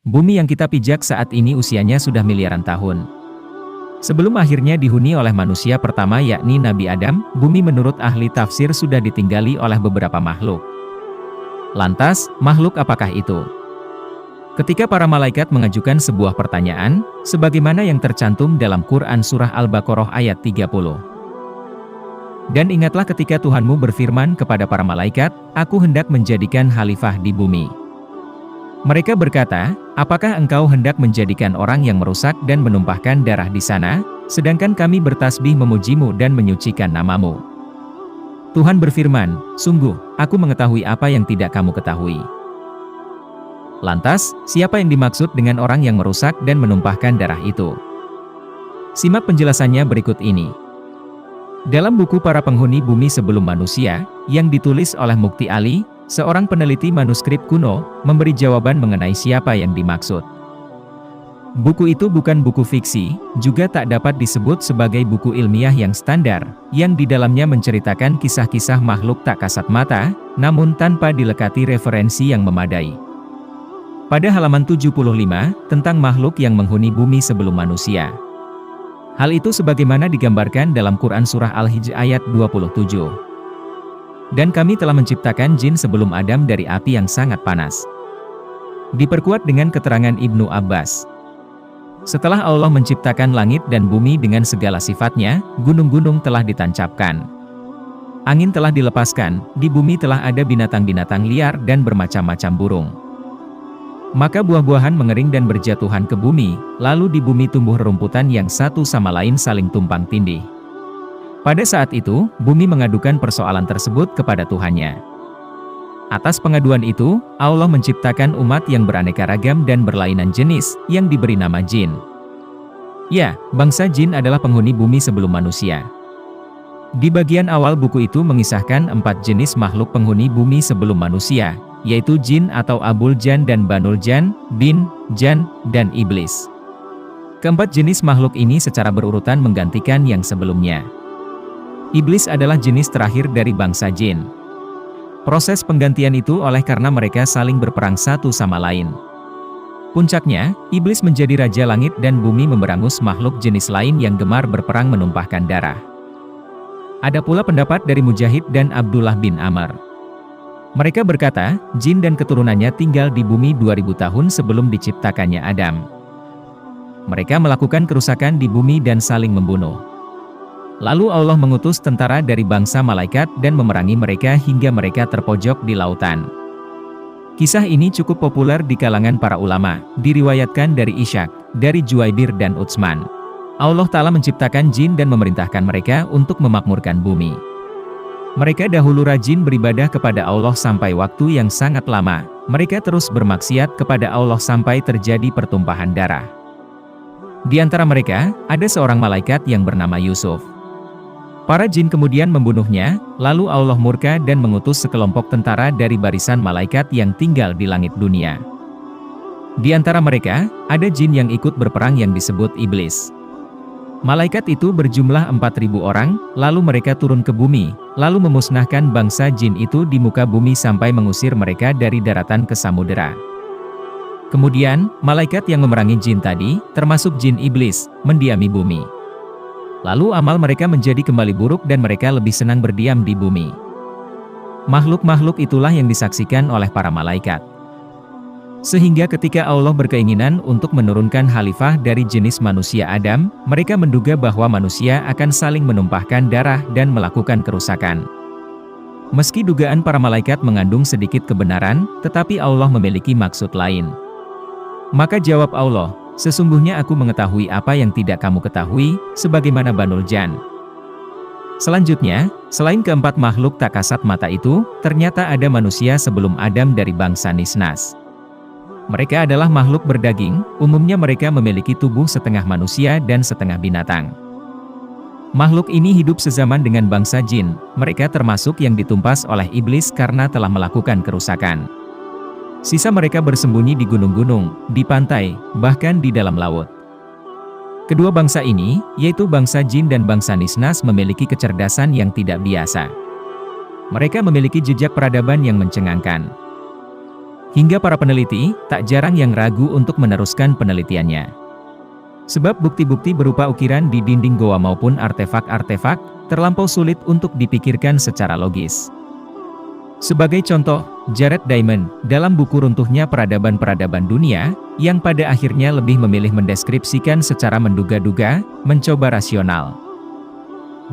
Bumi yang kita pijak saat ini usianya sudah miliaran tahun. Sebelum akhirnya dihuni oleh manusia pertama yakni Nabi Adam, bumi menurut ahli tafsir sudah ditinggali oleh beberapa makhluk. Lantas, makhluk apakah itu? Ketika para malaikat mengajukan sebuah pertanyaan, sebagaimana yang tercantum dalam Quran Surah Al-Baqarah ayat 30. Dan ingatlah ketika Tuhanmu berfirman kepada para malaikat, aku hendak menjadikan khalifah di bumi. Mereka berkata, apakah engkau hendak menjadikan orang yang merusak dan menumpahkan darah di sana, sedangkan kami bertasbih memujimu dan menyucikan namamu. Tuhan berfirman, sungguh, aku mengetahui apa yang tidak kamu ketahui. Lantas, siapa yang dimaksud dengan orang yang merusak dan menumpahkan darah itu? Simak penjelasannya berikut ini. Dalam buku Para Penghuni Bumi Sebelum Manusia, yang ditulis oleh Mukti Ali, seorang peneliti manuskrip kuno, memberi jawaban mengenai siapa yang dimaksud. Buku itu bukan buku fiksi, juga tak dapat disebut sebagai buku ilmiah yang standar, yang di dalamnya menceritakan kisah-kisah makhluk tak kasat mata, namun tanpa dilekati referensi yang memadai. Pada halaman 75, tentang makhluk yang menghuni bumi sebelum manusia. Hal itu sebagaimana digambarkan dalam Quran Surah Al-Hijr ayat 27. Dan kami telah menciptakan jin sebelum Adam dari api yang sangat panas. Diperkuat dengan keterangan Ibnu Abbas. Setelah Allah menciptakan langit dan bumi dengan segala sifatnya, gunung-gunung telah ditancapkan. Angin telah dilepaskan, di bumi telah ada binatang-binatang liar dan bermacam-macam burung. Maka buah-buahan mengering dan berjatuhan ke bumi, lalu di bumi tumbuh rerumputan yang satu sama lain saling tumpang tindih. Pada saat itu, bumi mengadukan persoalan tersebut kepada Tuhannya. Atas pengaduan itu, Allah menciptakan umat yang beraneka ragam dan berlainan jenis, yang diberi nama jin. Ya, bangsa jin adalah penghuni bumi sebelum manusia. Di bagian awal buku itu mengisahkan 4 jenis makhluk penghuni bumi sebelum manusia, yaitu jin atau Abul Jan dan Banul Jan, Bin, Jan, dan Iblis. Keempat jenis makhluk ini secara berurutan menggantikan yang sebelumnya. Iblis adalah jenis terakhir dari bangsa jin. Proses penggantian itu oleh karena mereka saling berperang satu sama lain. Puncaknya, Iblis menjadi raja langit dan bumi memberangus makhluk jenis lain yang gemar berperang menumpahkan darah. Ada pula pendapat dari Mujahid dan Abdullah bin Amr. Mereka berkata, jin dan keturunannya tinggal di bumi 2000 tahun sebelum diciptakannya Adam. Mereka melakukan kerusakan di bumi dan saling membunuh. Lalu Allah mengutus tentara dari bangsa malaikat dan memerangi mereka hingga mereka terpojok di lautan. Kisah ini cukup populer di kalangan para ulama, diriwayatkan dari Ishaq, dari Juwaibir dan Utsman. Allah Ta'ala menciptakan jin dan memerintahkan mereka untuk memakmurkan bumi. Mereka dahulu rajin beribadah kepada Allah sampai waktu yang sangat lama. Mereka terus bermaksiat kepada Allah sampai terjadi pertumpahan darah. Di antara mereka, ada seorang malaikat yang bernama Yusuf. Para jin kemudian membunuhnya, lalu Allah murka dan mengutus sekelompok tentara dari barisan malaikat yang tinggal di langit dunia. Di antara mereka, ada jin yang ikut berperang yang disebut iblis. Malaikat itu berjumlah 4.000 orang, lalu mereka turun ke bumi, lalu memusnahkan bangsa jin itu di muka bumi sampai mengusir mereka dari daratan ke samudera. Kemudian, malaikat yang memerangi jin tadi, termasuk jin iblis, mendiami bumi. Lalu amal mereka menjadi kembali buruk dan mereka lebih senang berdiam di bumi. Makhluk-makhluk itulah yang disaksikan oleh para malaikat. Sehingga ketika Allah berkeinginan untuk menurunkan khalifah dari jenis manusia Adam, mereka menduga bahwa manusia akan saling menumpahkan darah dan melakukan kerusakan. Meski dugaan para malaikat mengandung sedikit kebenaran, tetapi Allah memiliki maksud lain. Maka jawab Allah, sesungguhnya aku mengetahui apa yang tidak kamu ketahui, sebagaimana Banul Jan. Selanjutnya, selain keempat makhluk tak kasat mata itu, ternyata ada manusia sebelum Adam dari bangsa Nisnas. Mereka adalah makhluk berdaging, umumnya mereka memiliki tubuh setengah manusia dan setengah binatang. Makhluk ini hidup sezaman dengan bangsa jin, mereka termasuk yang ditumpas oleh iblis karena telah melakukan kerusakan. Sisa mereka bersembunyi di gunung-gunung, di pantai, bahkan di dalam laut. Kedua bangsa ini, yaitu bangsa jin dan bangsa Nisnas memiliki kecerdasan yang tidak biasa. Mereka memiliki jejak peradaban yang mencengangkan. Hingga para peneliti, tak jarang yang ragu untuk meneruskan penelitiannya. Sebab bukti-bukti berupa ukiran di dinding goa maupun artefak-artefak, terlampau sulit untuk dipikirkan secara logis. Sebagai contoh, Jared Diamond, dalam buku Runtuhnya Peradaban-Peradaban Dunia, yang pada akhirnya lebih memilih mendeskripsikan secara menduga-duga, mencoba rasional.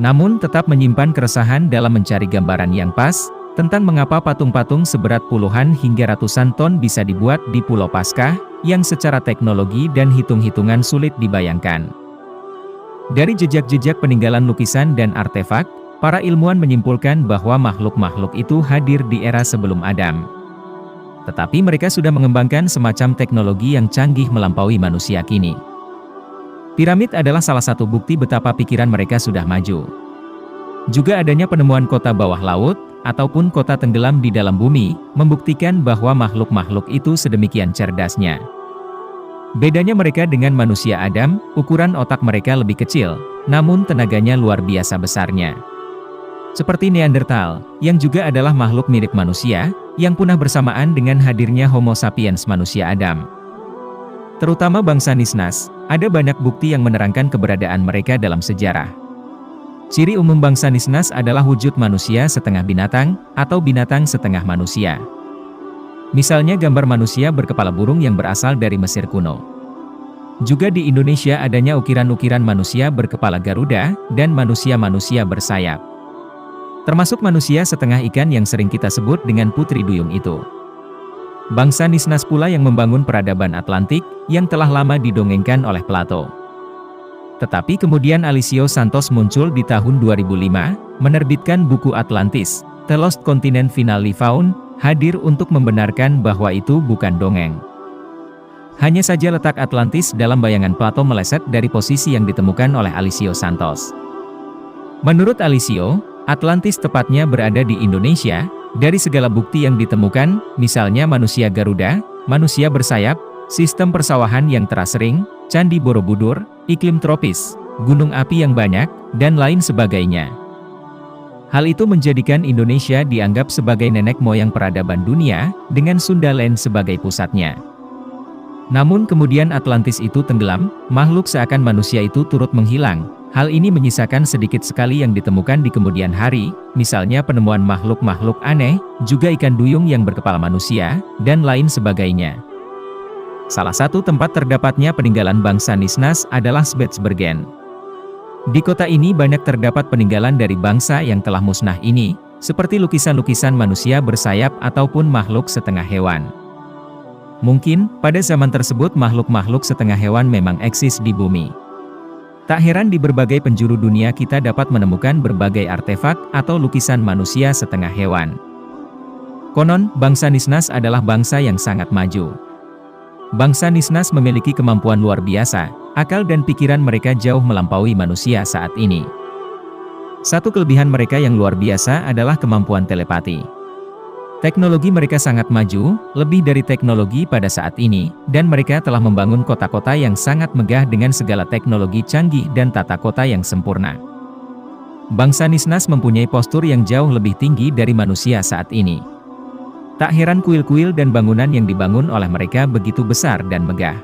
Namun tetap menyimpan keresahan dalam mencari gambaran yang pas, tentang mengapa patung-patung seberat puluhan hingga ratusan ton bisa dibuat di Pulau Paskah, yang secara teknologi dan hitung-hitungan sulit dibayangkan. Dari jejak-jejak peninggalan lukisan dan artefak, para ilmuwan menyimpulkan bahwa makhluk-makhluk itu hadir di era sebelum Adam. Tetapi mereka sudah mengembangkan semacam teknologi yang canggih melampaui manusia kini. Piramid adalah salah satu bukti betapa pikiran mereka sudah maju. Juga adanya penemuan kota bawah laut, ataupun kota tenggelam di dalam bumi, membuktikan bahwa makhluk-makhluk itu sedemikian cerdasnya. Bedanya mereka dengan manusia Adam, ukuran otak mereka lebih kecil, namun tenaganya luar biasa besarnya. Seperti Neanderthal, yang juga adalah makhluk mirip manusia, yang punah bersamaan dengan hadirnya Homo sapiens manusia Adam. Terutama bangsa Nisnas, ada banyak bukti yang menerangkan keberadaan mereka dalam sejarah. Ciri umum bangsa Nisnas adalah wujud manusia setengah binatang, atau binatang setengah manusia. Misalnya gambar manusia berkepala burung yang berasal dari Mesir kuno. Juga di Indonesia adanya ukiran-ukiran manusia berkepala Garuda, dan manusia-manusia bersayap. Termasuk manusia setengah ikan yang sering kita sebut dengan Putri Duyung itu. Bangsa Nisnas pula yang membangun peradaban Atlantik, yang telah lama didongengkan oleh Plato. Tetapi kemudian Alessio Santos muncul di tahun 2005, menerbitkan buku Atlantis, The Lost Continent Finally Found, hadir untuk membenarkan bahwa itu bukan dongeng. Hanya saja letak Atlantis dalam bayangan Plato meleset dari posisi yang ditemukan oleh Alessio Santos. Menurut Alessio, Atlantis tepatnya berada di Indonesia, dari segala bukti yang ditemukan, misalnya manusia Garuda, manusia bersayap, sistem persawahan yang terasering, Candi Borobudur, iklim tropis, gunung api yang banyak, dan lain sebagainya. Hal itu menjadikan Indonesia dianggap sebagai nenek moyang peradaban dunia, dengan Sundaland sebagai pusatnya. Namun kemudian Atlantis itu tenggelam, makhluk seakan manusia itu turut menghilang. Hal ini menyisakan sedikit sekali yang ditemukan di kemudian hari, misalnya penemuan makhluk-makhluk aneh, juga ikan duyung yang berkepala manusia, dan lain sebagainya. Salah satu tempat terdapatnya peninggalan bangsa Nisnas adalah Spitsbergen. Di kota ini banyak terdapat peninggalan dari bangsa yang telah musnah ini, seperti lukisan-lukisan manusia bersayap ataupun makhluk setengah hewan. Mungkin, pada zaman tersebut makhluk-makhluk setengah hewan memang eksis di bumi. Tak heran di berbagai penjuru dunia kita dapat menemukan berbagai artefak atau lukisan manusia setengah hewan. Konon, bangsa Nisnas adalah bangsa yang sangat maju. Bangsa Nisnas memiliki kemampuan luar biasa, akal dan pikiran mereka jauh melampaui manusia saat ini. Satu kelebihan mereka yang luar biasa adalah kemampuan telepati. Teknologi mereka sangat maju, lebih dari teknologi pada saat ini, dan mereka telah membangun kota-kota yang sangat megah dengan segala teknologi canggih dan tata kota yang sempurna. Bangsa Nisnas mempunyai postur yang jauh lebih tinggi dari manusia saat ini. Tak heran kuil-kuil dan bangunan yang dibangun oleh mereka begitu besar dan megah.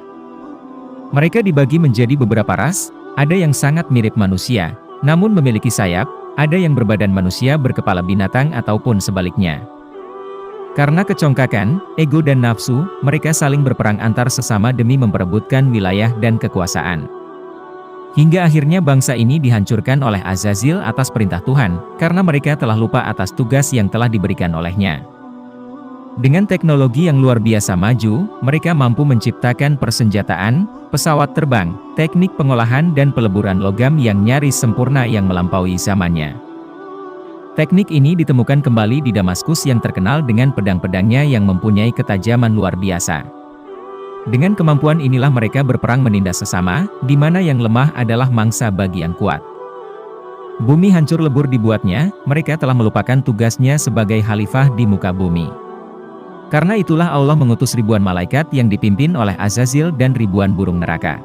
Mereka dibagi menjadi beberapa ras, ada yang sangat mirip manusia, namun memiliki sayap, ada yang berbadan manusia berkepala binatang ataupun sebaliknya. Karena kecongkakan, ego dan nafsu, mereka saling berperang antar sesama demi memperebutkan wilayah dan kekuasaan. Hingga akhirnya bangsa ini dihancurkan oleh Azazil atas perintah Tuhan, karena mereka telah lupa atas tugas yang telah diberikan olehnya. Dengan teknologi yang luar biasa maju, mereka mampu menciptakan persenjataan, pesawat terbang, teknik pengolahan dan peleburan logam yang nyaris sempurna yang melampaui zamannya. Teknik ini ditemukan kembali di Damaskus yang terkenal dengan pedang-pedangnya yang mempunyai ketajaman luar biasa. Dengan kemampuan inilah mereka berperang menindas sesama, di mana yang lemah adalah mangsa bagi yang kuat. Bumi hancur lebur dibuatnya, mereka telah melupakan tugasnya sebagai khalifah di muka bumi. Karena itulah Allah mengutus ribuan malaikat yang dipimpin oleh Azazil dan ribuan burung neraka.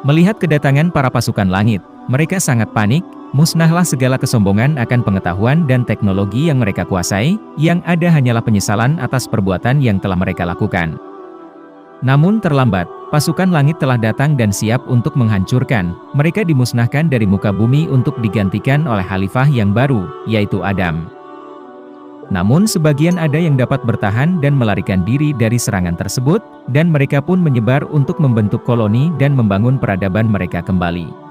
Melihat kedatangan para pasukan langit, mereka sangat panik, Musnahlah segala kesombongan akan pengetahuan dan teknologi yang mereka kuasai, yang ada hanyalah penyesalan atas perbuatan yang telah mereka lakukan. Namun terlambat, pasukan langit telah datang dan siap untuk menghancurkan, mereka dimusnahkan dari muka bumi untuk digantikan oleh khalifah yang baru, yaitu Adam. Namun sebagian ada yang dapat bertahan dan melarikan diri dari serangan tersebut, dan mereka pun menyebar untuk membentuk koloni dan membangun peradaban mereka kembali.